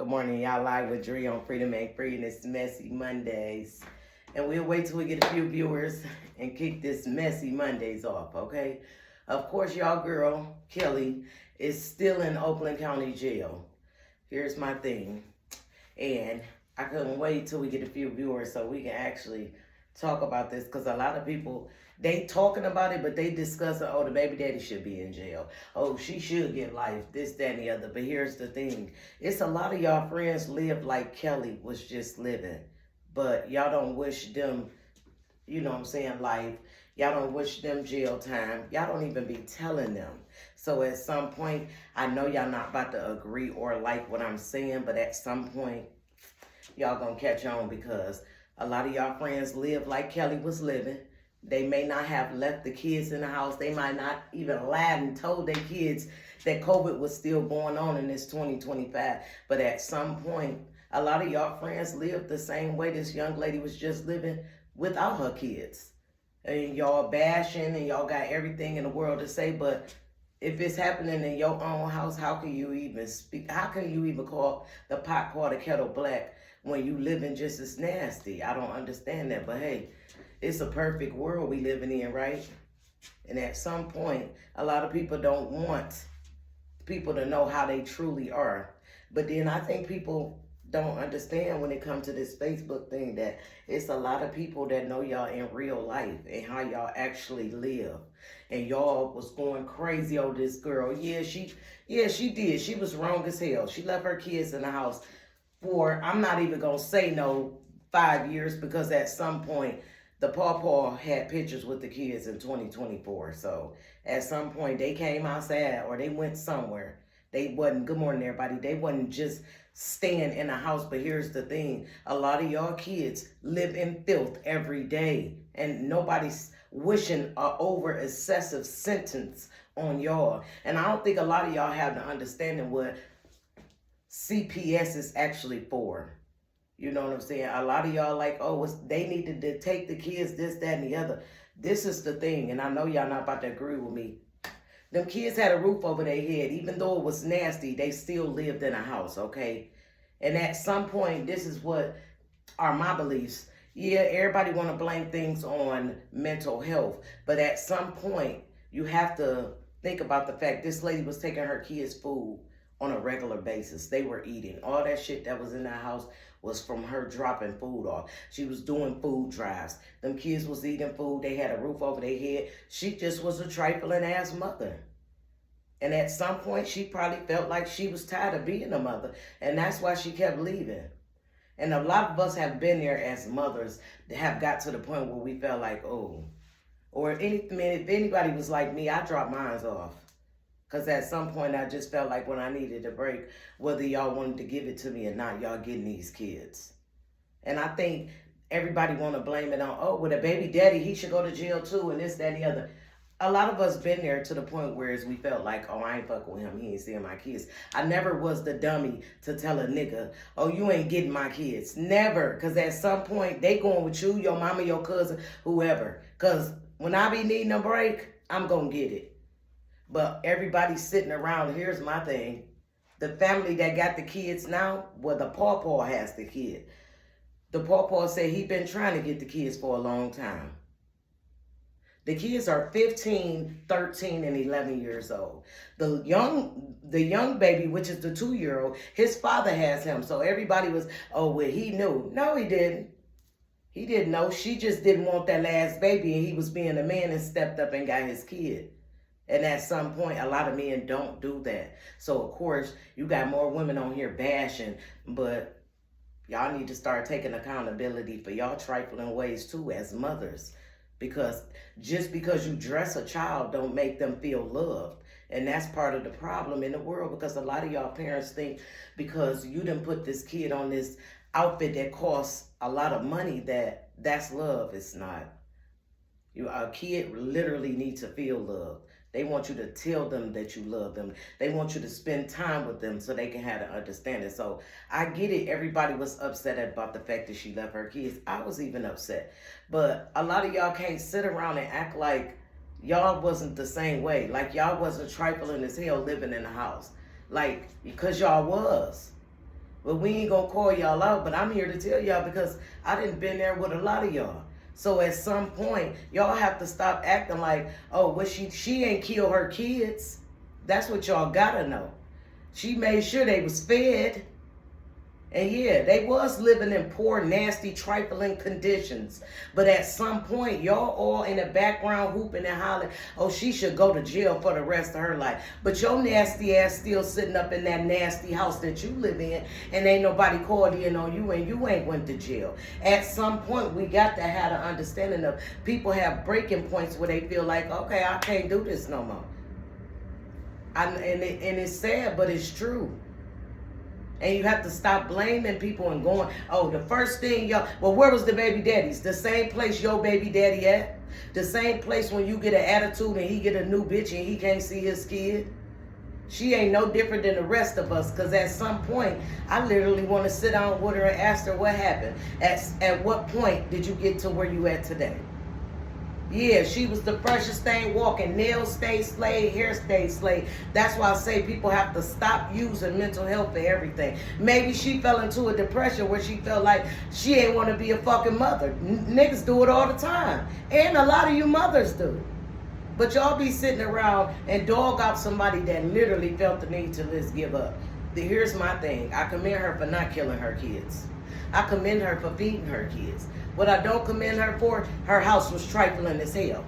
Good morning, y'all. Live with Dre on Freedom Ain't Free, and it's Messy Mondays. And we'll wait till we get a few viewers and kick this Messy Mondays off, okay? Of course, y'all girl, Kelly, is still in Oakland County Jail. Here's my thing. And I couldn't wait till we get a few viewers so we can actually talk about this, because a lot of people, they talking about it, but they discussing, oh, the baby daddy should be in jail. Oh, she should get life, this, that, and the other. But here's the thing. It's a lot of y'all friends live like Kelly was just living. But y'all don't wish them, you know what I'm saying, life. Y'all don't wish them jail time. Y'all don't even be telling them. So at some point, I know y'all not about to agree or like what I'm saying, but at some point, y'all gonna catch on, because a lot of y'all friends live like Kelly was living. They may not have left the kids in the house. They might not even lied and told their kids that COVID was still going on in this 2025. But at some point, a lot of y'all friends live the same way this young lady was just living without her kids. And y'all bashing and y'all got everything in the world to say, but if it's happening in your own house, how can you even speak? How can you even call the pot the kettle black when you living just as nasty? I don't understand that, but hey, it's a perfect world we living in, right? And at some point, a lot of people don't want people to know how they truly are. But then I think people don't understand when it comes to this Facebook thing that it's a lot of people that know y'all in real life and how y'all actually live. And y'all was going crazy over this girl. Yeah, she did. She was wrong as hell. She left her kids in the house for, I'm not even gonna say no 5 years, because at some point the pawpaw had pictures with the kids in 2024. So at some point they came outside or they went somewhere. They wasn't, good morning everybody, they wasn't just staying in a house. But here's the thing, a lot of y'all kids live in filth every day, and nobody's wishing a over excessive sentence on y'all. And I don't think a lot of y'all have the understanding what CPS is actually for. You know what I'm saying? A lot of y'all like, oh, they needed to take the kids, this, that, and the other. This is the thing, and I know y'all not about to agree with me. Them kids had a roof over their head. Even though it was nasty, they still lived in a house, okay? And at some point, this is what are my beliefs. Yeah, everybody want to blame things on mental health, but at some point, you have to think about the fact this lady was taking her kids' food on a regular basis. They were eating. All that shit that was in that house was from her dropping food off. She was doing food drives. Them kids was eating food. They had a roof over their head. She just was a trifling ass mother. And at some point, she probably felt like she was tired of being a mother. And that's why she kept leaving. And a lot of us have been there as mothers that have got to the point where we felt like, oh. Or if anybody was like me, I dropped mine off. Because at some point, I just felt like when I needed a break, whether y'all wanted to give it to me or not, y'all getting these kids. And I think everybody want to blame it on, oh, with a baby daddy, he should go to jail too, and this, that, and the other. A lot of us been there to the point where we felt like, oh, I ain't fucking with him, he ain't seeing my kids. I never was the dummy to tell a nigga, oh, you ain't getting my kids. Never. Because at some point, they going with you, your mama, your cousin, whoever. Because when I be needing a break, I'm going to get it. But everybody's sitting around. Here's my thing. The family that got the kids now, well, the pawpaw has the kid. The pawpaw said he been trying to get the kids for a long time. The kids are 15, 13, and 11 years old. The young baby, which is the 2-year-old, his father has him. So everybody was, oh, well, he knew. No, he didn't. He didn't know. She just didn't want that last baby, and he was being a man and stepped up and got his kid. And at some point, a lot of men don't do that. So, of course, you got more women on here bashing, but y'all need to start taking accountability for y'all trifling ways, too, as mothers. Because just because you dress a child don't make them feel loved. And that's part of the problem in the world, because a lot of y'all parents think because you didn't put this kid on this outfit that costs a lot of money that's love. It's not. A kid literally needs to feel love. They want you to tell them that you love them. They want you to spend time with them so they can have an understanding. So I get it. Everybody was upset about the fact that she left her kids. I was even upset. But a lot of y'all can't sit around and act like y'all wasn't the same way. Like y'all wasn't trifling as hell living in the house. Like, because y'all was. But we ain't gonna call y'all out, but I'm here to tell y'all because I done been there with a lot of y'all. So at some point, y'all have to stop acting like, oh, well, she ain't kill her kids. That's what y'all gotta know. She made sure they was fed. And yeah, they was living in poor, nasty, trifling conditions. But at some point, y'all all in the background hooping and hollering, oh, she should go to jail for the rest of her life. But your nasty ass still sitting up in that nasty house that you live in, and ain't nobody called in on you, and you ain't went to jail. At some point, we got to have an understanding of people have breaking points where they feel like, okay, I can't do this no more. And it's sad, but it's true. And you have to stop blaming people and going, oh, the first thing y'all, well, where was the baby daddies? The same place your baby daddy at? The same place when you get an attitude and he get a new bitch and he can't see his kid? She ain't no different than the rest of us, because at some point, I literally want to sit down with her and ask her what happened. At what point did you get to where you at today? Yeah, she was the freshest thing walking. Nails stayed slayed, hair stayed slayed. That's why I say people have to stop using mental health for everything. Maybe she fell into a depression where she felt like she ain't want to be a fucking mother. Niggas do it all the time. And a lot of you mothers do. But y'all be sitting around and dog out somebody that literally felt the need to just give up. Here's my thing. I commend her for not killing her kids. I commend her for feeding her kids. What I don't commend her for, her house was trifling as hell.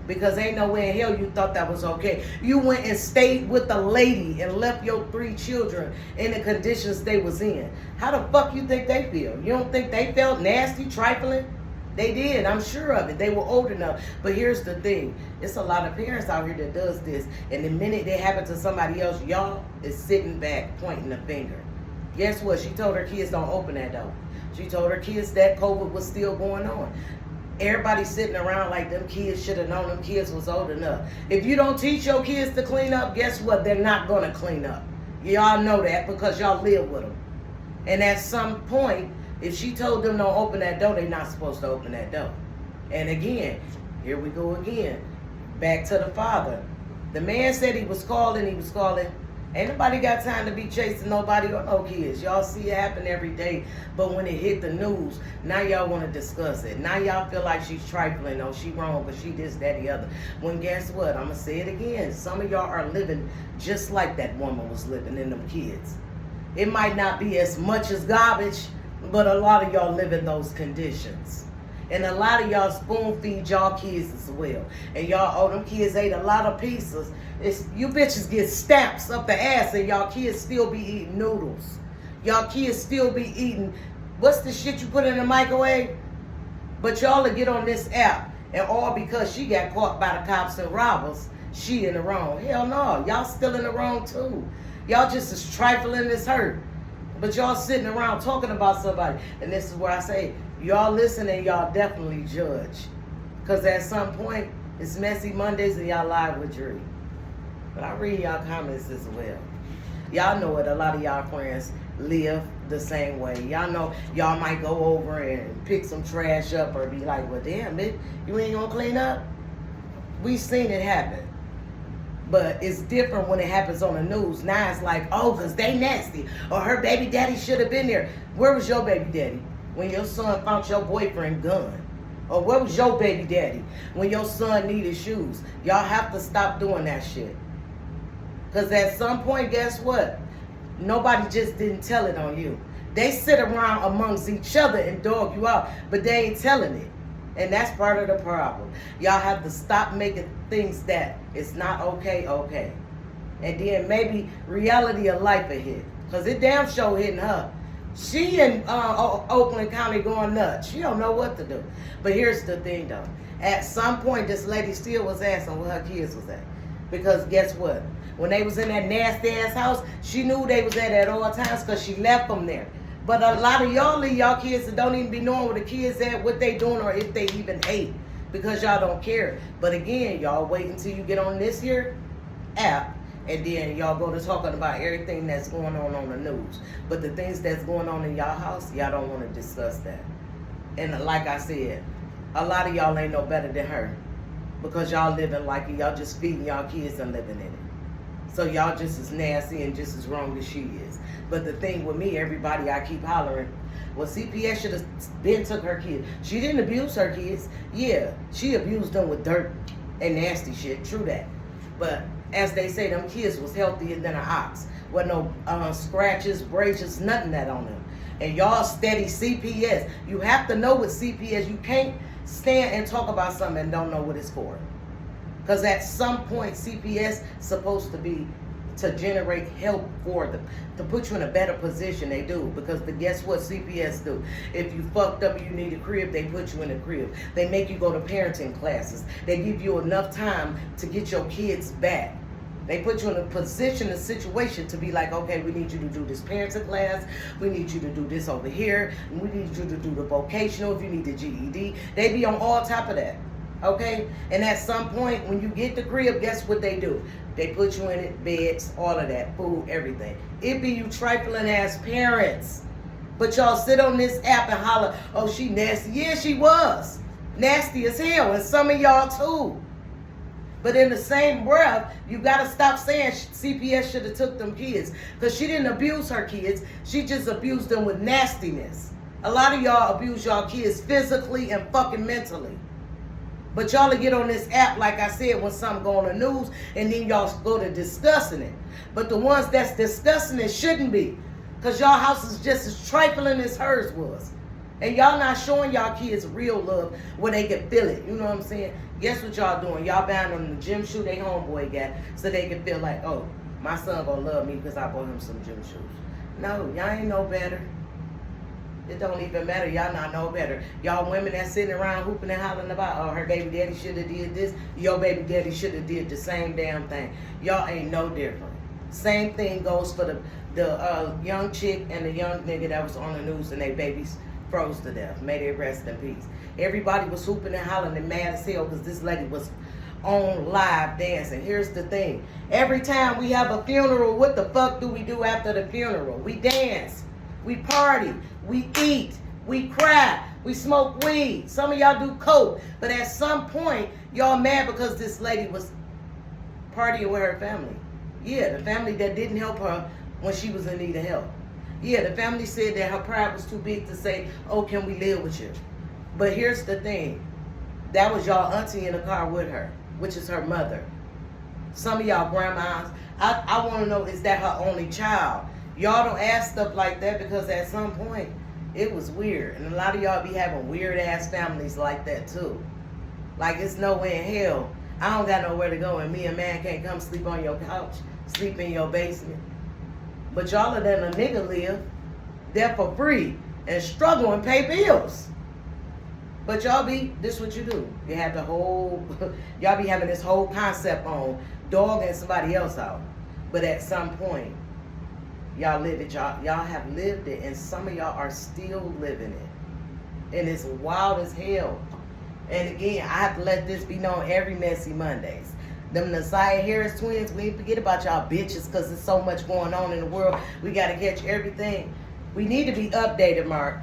Because ain't no way in hell you thought that was okay. You went and stayed with a lady and left your 3 children in the conditions they was in. How the fuck you think they feel? You don't think they felt nasty, trifling? They did, I'm sure of it. They were old enough. But here's the thing. It's a lot of parents out here that does this. And the minute they happen to somebody else, y'all is sitting back pointing the finger. Guess what? She told her kids don't open that door. She told her kids that COVID was still going on. Everybody sitting around like them kids should have known them kids was old enough. If you don't teach your kids to clean up, guess what? They're not going to clean up. Y'all know that because y'all live with them. And at some point, if she told them don't open that door, they're not supposed to open that door. And again, here we go again. Back to the father. The man said he was calling. Ain't nobody got time to be chasing nobody or no kids. Y'all see it happen every day. But when it hit the news, now y'all want to discuss it. Now y'all feel like she's trifling. Oh, she wrong, but she this, that, the other. When guess what? I'm going to say it again. Some of y'all are living just like that woman was living in them kids. It might not be as much as garbage, but a lot of y'all live in those conditions. And a lot of y'all spoon feed y'all kids as well. And y'all, oh, them kids ate a lot of pieces. You bitches get stamps up the ass and y'all kids still be eating noodles. Y'all kids still be eating, what's the shit you put in the microwave? But y'all will get on this app and all because she got caught by the cops and robbers, she in the wrong. Hell no, y'all still in the wrong too. Y'all just as trifling as hurt. But y'all sitting around talking about somebody. And this is where I say, y'all listen and y'all definitely judge. Because at some point, it's Messy Mondays and y'all live with Dree. But I read y'all comments as well. Y'all know it. A lot of y'all friends live the same way. Y'all know y'all might go over and pick some trash up or be like, well, damn, it, you ain't gonna clean up? We seen it happen. But it's different when it happens on the news. Now it's like, oh, because they nasty. Or her baby daddy should have been there. Where was your baby daddy when your son found your boyfriend gun? Or where was your baby daddy when your son needed shoes? Y'all have to stop doing that shit. Because at some point, guess what? Nobody just didn't tell it on you. They sit around amongst each other and dog you out, but they ain't telling it. And that's part of the problem. Y'all have to stop making things that it's not okay. And then maybe reality of life will hit. Because it damn sure hitting her. She in Oakland County going nuts. She don't know what to do. But here's the thing though. At some point, this lady still was asking where her kids was at. Because guess what? When they was in that nasty ass house, she knew they was at all times because she left them there. But a lot of y'all leave y'all kids that don't even be knowing where the kids at, what they doing, or if they even ate. Because y'all don't care. But again, y'all wait until you get on this here app. And then y'all go to talking about everything that's going on the news. But the things that's going on in y'all house, y'all don't want to discuss that. And like I said, a lot of y'all ain't no better than her. Because y'all living like it. Y'all just feeding y'all kids and living in it. So y'all just as nasty and just as wrong as she is. But the thing with me, everybody I keep hollering, well, CPS should have been took her kids. She didn't abuse her kids. Yeah, she abused them with dirt and nasty shit. True that. But as they say, them kids was healthier than an ox. With no scratches, braces, nothing that on them. And y'all steady CPS. You have to know what CPS. You can't stand and talk about something and don't know what it's for. Because at some point, CPS supposed to be to generate help for them, to put you in a better position. They do. Because guess what CPS do? If you fucked up and you need a crib, they put you in a crib. They make you go to parenting classes. They give you enough time to get your kids back. They put you in a position, a situation to be like, okay, we need you to do this parenting class. We need you to do this over here. And we need you to do the vocational if you need the GED. They be on all top of that. Okay? And at some point, when you get the crib, guess what they do? They put you in it, beds, all of that, food, everything. It be you trifling ass parents. But y'all sit on this app and holler, oh, she nasty. Yeah, she was. Nasty as hell. And some of y'all too. But in the same breath, you got to stop saying CPS should have took them kids. Because she didn't abuse her kids. She just abused them with nastiness. A lot of y'all abuse y'all kids physically and fucking mentally. But y'all will get on this app, like I said, when something go on the news, and then y'all go to discussing it. But the ones that's discussing it shouldn't be. Because y'all house is just as trifling as hers was. And y'all not showing y'all kids real love where they can feel it. You know what I'm saying? Guess what y'all doing? Y'all buying them the gym shoe they homeboy got so they can feel like, oh, my son gonna love me because I bought him some gym shoes. No, y'all ain't no better. It don't even matter. Y'all not know better. Y'all women that sitting around hooping and hollering about, oh, her baby daddy should have did this. Your baby daddy should have did the same damn thing. Y'all ain't no different. Same thing goes for the young chick and the young nigga that was on the news and they babies froze to death. May they rest in peace. Everybody was hooping and hollering and mad as hell because this lady was on live dancing. Here's the thing. Every time we have a funeral, what the fuck do we do after the funeral? We dance. We party. We eat. We cry. We smoke weed. Some of y'all do coke. But at some point, y'all mad because this lady was partying with her family. Yeah, the family that didn't help her when she was in need of help. Yeah, the family said that her pride was too big to say, oh, can we live with you? But here's the thing. That was y'all auntie in the car with her, which is her mother. Some of y'all grandmas, I want to know, is that her only child? Y'all don't ask stuff like that because at some point, it was weird. And a lot of y'all be having weird-ass families like that, too. Like, it's no way in hell. I don't got nowhere to go, and me and man can't come sleep on your couch, sleep in your basement. But y'all are letting a nigga live there for free and struggle and pay bills. But y'all this what you do. You have the whole, y'all be having this whole concept on dogging somebody else out. But at some point, y'all live it, y'all have lived it, and some of y'all are still living it. And it's wild as hell. And again, I have to let this be known every Messy Mondays. Them Nasiah Harris twins, we ain't forget about y'all bitches because there's so much going on in the world. We got to catch everything. We need to be updated, Mark.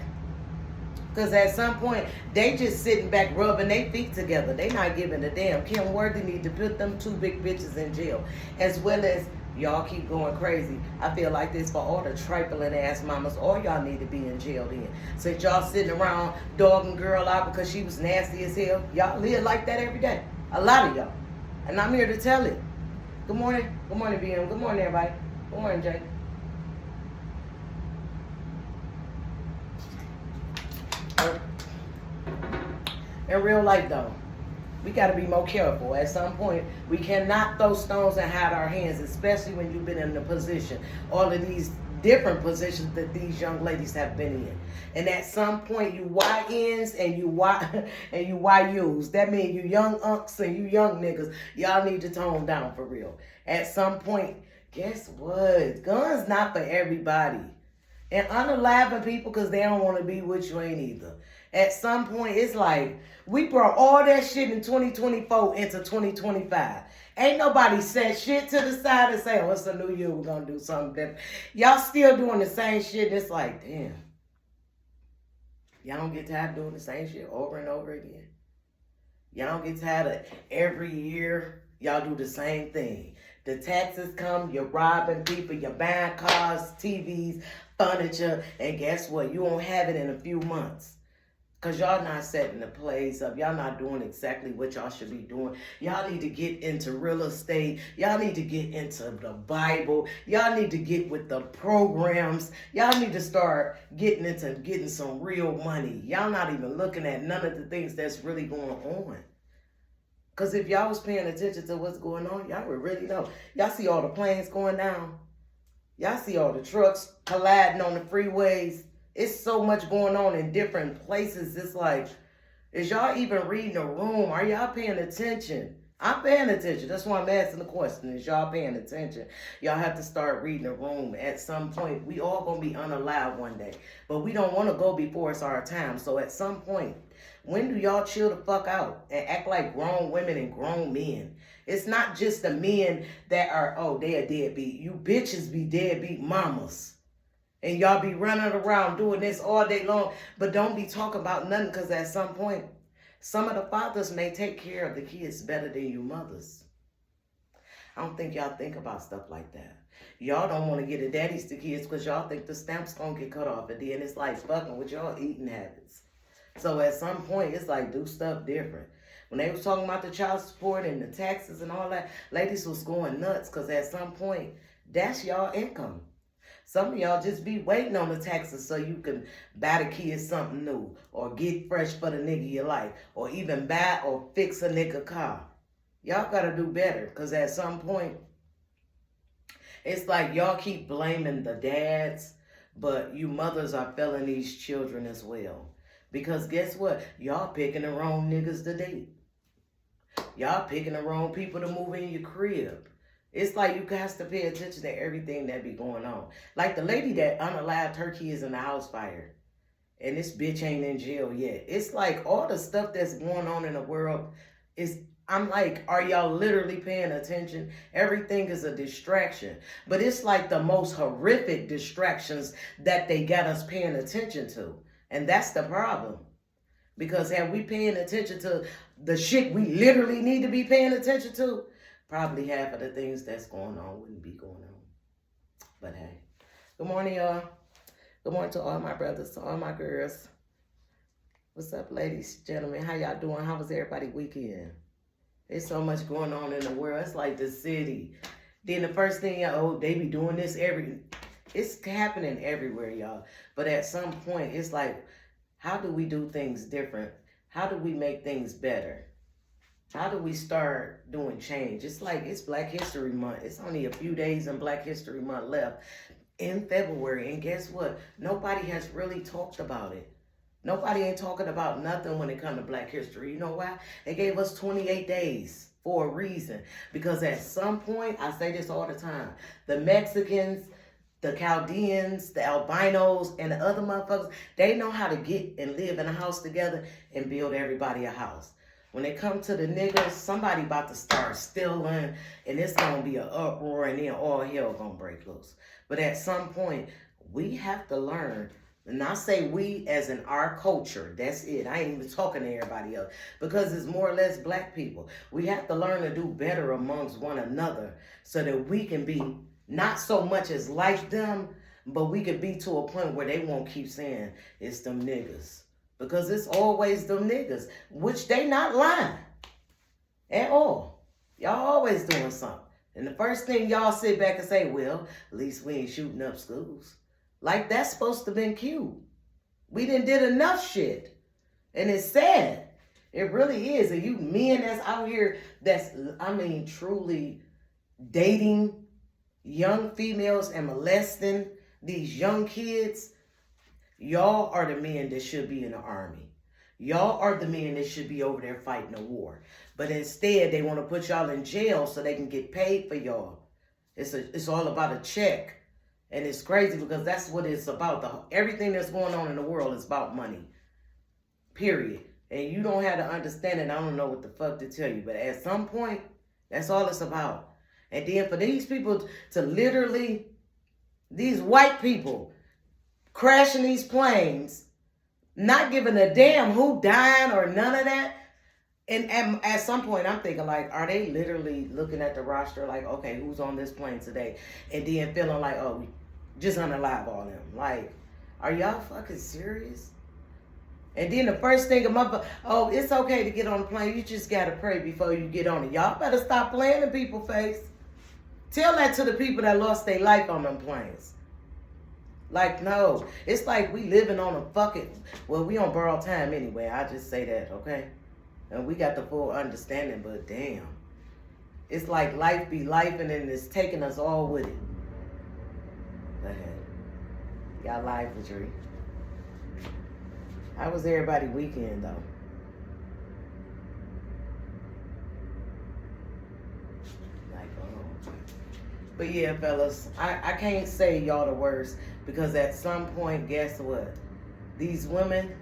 Because at some point, they just sitting back rubbing their feet together. They not giving a damn. Kim Worthy need to put them two big bitches in jail. As well as y'all keep going crazy. I feel like this for all the trifling ass mamas. All y'all need to be in jail then. Since y'all sitting around dogging girl out because she was nasty as hell. Y'all live like that every day. A lot of y'all. And I'm here to tell it. Good morning. Good morning, BM. Good morning, everybody. Good morning, Jay. In real life, though, we got to be more careful. At some point, we cannot throw stones and hide our hands, especially when you've been in a position, all of these different positions that these young ladies have been in. And at some point, you YNs and you YUs. That means you young unks and you young niggas, y'all need to tone down for real. At some point, guess what? Guns not for everybody. And unaliving people because they don't want to be with you ain't either. At some point, it's like, we brought all that shit in 2024 into 2025. Ain't nobody set shit to the side and say, oh, it's a new year, we're going to do something different. Y'all still doing the same shit. It's like, damn. Y'all don't get tired of doing the same shit over and over again. Y'all don't get tired of every year, y'all do the same thing. The taxes come, you're robbing people, you're buying cars, TVs, furniture, and guess what? You won't have it in a few months. Because y'all not setting the plays up. Y'all not doing exactly what y'all should be doing. Y'all need to get into real estate. Y'all need to get into the Bible. Y'all need to get with the programs. Y'all need to start getting some real money. Y'all not even looking at none of the things that's really going on. Because if y'all was paying attention to what's going on, y'all would really know. Y'all see all the planes going down. Y'all see all the trucks colliding on the freeways. It's so much going on in different places. It's like, is y'all even reading the room? Are y'all paying attention? I'm paying attention. That's why I'm asking the question. Is y'all paying attention? Y'all have to start reading the room. At some point, we all going to be unalive one day. But we don't want to go before it's our time. So at some point, when do y'all chill the fuck out and act like grown women and grown men? It's not just the men that are, oh, they're deadbeat. You bitches be deadbeat mamas. And y'all be running around doing this all day long, but don't be talking about nothing, because at some point, some of the fathers may take care of the kids better than you mothers. I don't think y'all think about stuff like that. Y'all don't want to get a daddies to kids because y'all think the stamp's going to get cut off, and then it's like fucking with y'all eating habits. So at some point, it's like do stuff different. When they was talking about the child support and the taxes and all that, ladies was going nuts because at some point, that's y'all income. Some of y'all just be waiting on the taxes so you can buy the kids something new or get fresh for the nigga you like or even buy or fix a nigga car. Y'all got to do better because at some point, it's like y'all keep blaming the dads, but you mothers are failing these children as well. Because guess what? Y'all picking the wrong niggas to date. Y'all picking the wrong people to move in your crib. It's like you guys to pay attention to everything that be going on. Like the lady that unalived her kids in the house fire. And this bitch ain't in jail yet. It's like all the stuff that's going on in the world is, I'm like, are y'all literally paying attention? Everything is a distraction. But it's like the most horrific distractions that they got us paying attention to. And that's the problem. Because have we paying attention to the shit we literally need to be paying attention to, probably half of the things that's going on wouldn't be going on. But hey, good morning, y'all. Good morning to all my brothers, to all my girls. What's up, ladies, gentlemen? How y'all doing? How was everybody weekend? There's so much going on in the world. It's like the city. Then the first thing, they be doing this it's happening everywhere, y'all. But at some point, it's like, how do we do things different? How do we make things better? How do we start doing change? It's like it's Black History Month. It's only a few days in Black History Month left in February. And guess what? Nobody has really talked about it. Nobody ain't talking about nothing when it comes to Black history. You know why? They gave us 28 days for a reason. Because at some point, I say this all the time, the Mexicans, the Chaldeans, the albinos, and the other motherfuckers, they know how to get and live in a house together and build everybody a house. When they come to the niggas, somebody about to start stealing, and it's going to be an uproar, and then all hell going to break loose. But at some point, we have to learn, and I say we as in our culture, that's it. I ain't even talking to everybody else, because it's more or less Black people. We have to learn to do better amongst one another so that we can be not so much as like them, but we can be to a point where they won't keep saying it's them niggas. Because it's always them niggas, which they not lying at all. Y'all always doing something. And the first thing y'all sit back and say, well, at least we ain't shooting up schools. Like that's supposed to been cute. We done did enough shit. And it's sad. It really is. And you men that's out here that's, truly dating young females and molesting these young kids, y'all are the men that should be in the army. Y'all are the men that should be over there fighting the war. But instead, they want to put y'all in jail so they can get paid for y'all. It's all about a check. And it's crazy because that's what it's about. Everything that's going on in the world is about money. Period. And you don't have to understand it. I don't know what the fuck to tell you. But at some point, that's all it's about. And then for these people to literally, these white people, crashing these planes, not giving a damn who dying or none of that. And at some point, I'm thinking, like, are they literally looking at the roster like, okay, who's on this plane today? And then feeling like, oh, just unalive all them. Like, are y'all fucking serious? And then the first thing oh, it's okay to get on the plane. You just got to pray before you get on it. Y'all better stop playing in people's face. Tell that to the people that lost their life on them planes. Like, no. It's like we living on a fucking, well, we on borrowed time anyway. I just say that, okay? And we got the full understanding, but damn. It's like life be life and then it's taking us all with it. Go ahead. Y'all live with Dree. How was everybody weekend though? But yeah, fellas, I can't say y'all the worst because at some point, guess what? These women,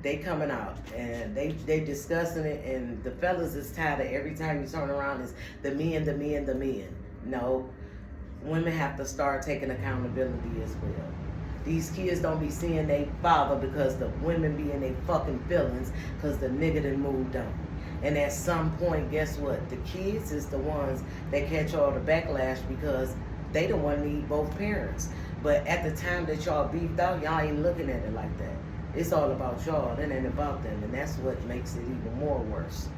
they coming out and they discussing it, and the fellas is tired of every time you turn around is the men, the men, the men. No, women have to start taking accountability as well. These kids don't be seeing their father because the women be in their fucking feelings because the nigga done moved on. And at some point, guess what? The kids is the ones that catch all the backlash because they the one need both parents. But at the time that y'all beefed out, y'all ain't looking at it like that. It's all about y'all. It ain't about them. And that's what makes it even more worse.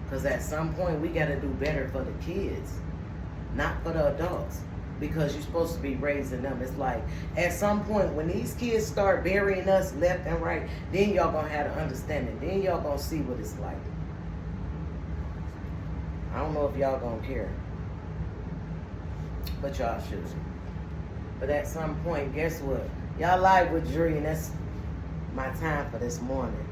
Because at some point, we got to do better for the kids, not for the adults. Because you're supposed to be raising them. It's like, at some point, when these kids start burying us left and right, then y'all going to have the understanding. Then y'all going to see what it's like. I don't know if y'all going to care. But y'all should. But at some point, guess what? Y'all live with Dree, and that's my time for this morning.